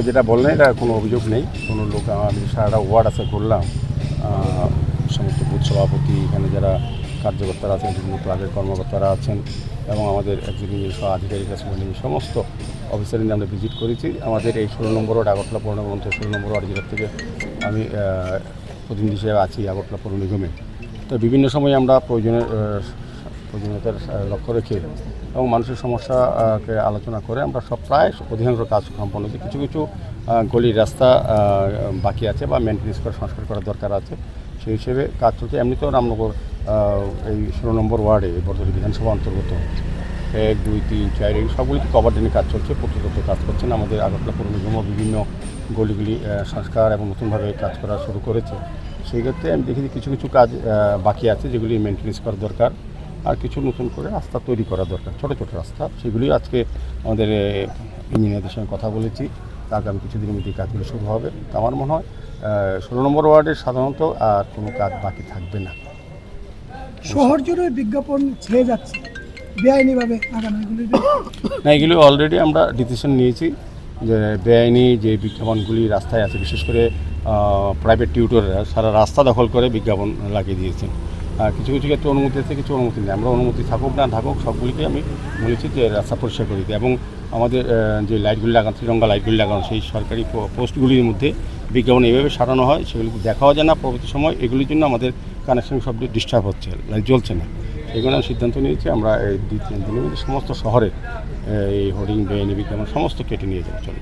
যেটা বললেন এটা কোনো অভিযোগ নেই, কোনো লোক। আমি সারাটা ওয়ার্ড আছে ঘুরলাম, সমস্ত বুথ সভাপতি, এখানে যারা কার্যকর্তারা আছেন, বিভিন্ন ক্লাবের কর্মকর্তারা আছেন এবং আমাদের এক্সিকিউটিভ সহ আধিকারিক আছেন, সমস্ত অফিসার নিয়ে আমরা ভিজিট করেছি। আমাদের এই 16 নম্বর ওয়ার্ড আগরতলা পৌর নিগম 16 নম্বর ওয়ার্ড জেলার থেকে আমি প্রতিনিধি হিসেবে আছি আগরতলা পৌর নিগমে। তো বিভিন্ন সময় আমরা প্রয়োজনীয়তার লক্ষ্য রেখে এবং মানুষের সমস্যাকে আলোচনা করে আমরা প্রায় অধিকাংশ কাজ সম্পন্ন করি। কিছু কিছু গলির রাস্তা বাকি আছে বা মেনটেন্স করে সংস্কার করার দরকার আছে, সেই হিসেবে কাজ চলছে। এমনিতেও রামনগর এই 16 নম্বর ওয়ার্ডে বর্তমানে বিধানসভা অন্তর্গত 1, 2, 3, 4 এই সবগুলিতে কভার ড্রেনে কাজ চলছে, প্রতিরোধ কাজ করছেন। আমাদের আগরতলা পৌর নিগমও বিভিন্ন গলিগুলি সংস্কার এবং নতুনভাবে কাজ করা শুরু করেছে। সেই ক্ষেত্রে আমি দেখি কিছু কিছু কাজ বাকি আছে যেগুলি মেনটেন্স করা দরকার, আর কিছু নতুন করে রাস্তা তৈরি করা দরকার, ছোটো ছোটো রাস্তা। সেগুলি আজকে আমাদের ইঞ্জিনিয়ারদের সঙ্গে কথা বলেছি, আগামী কিছুদিনের মধ্যে কাজগুলো শুরু হবে। তো আমার মনে হয় 16 নম্বর ওয়ার্ডে সাধারণত আর কোনো কাজ বাকি থাকবে না। শহর জুড়ে বিজ্ঞাপন ছেড়ে যাচ্ছে বেআইনিভাবে না, এগুলি অলরেডি আমরা ডিসিশন নিয়েছি যে বেআইনি যে বিজ্ঞাপনগুলি রাস্তায় আছে, বিশেষ করে প্রাইভেট টিউটররা সারা রাস্তা দখল করে বিজ্ঞাপন লাগিয়ে দিয়েছেন। কিছু কিছু ক্ষেত্রে অনুমতি আছে, কিছু অনুমতি নেই। আমরা অনুমতি থাকুক না থাকুক সবগুলিকে আমি বলেছি যে রাস্তা পরিষ্কার করে দিতে, এবং আমাদের যে লাইটগুলি লাগানো, ত্রিরঙ্গা লাইটগুলি লাগানো, সেই সরকারি পোস্টগুলির মধ্যে বিজ্ঞাপন এইভাবে সারানো হয়, সেগুলিকে দেখাও যায় না পরবর্তী সময়। এগুলির জন্য আমাদের কানেকশন সব ডিস্টার্ব হচ্ছে, লাইট জ্বলছে না। এগুলো আমি সিদ্ধান্ত নিয়েছি আমরা এই 2-3 দিনের মধ্যে সমস্ত শহরে এই হোর্ডিং বেআইনি বিজ্ঞাপন সমস্ত কেটে নিয়ে যাবো। চলো।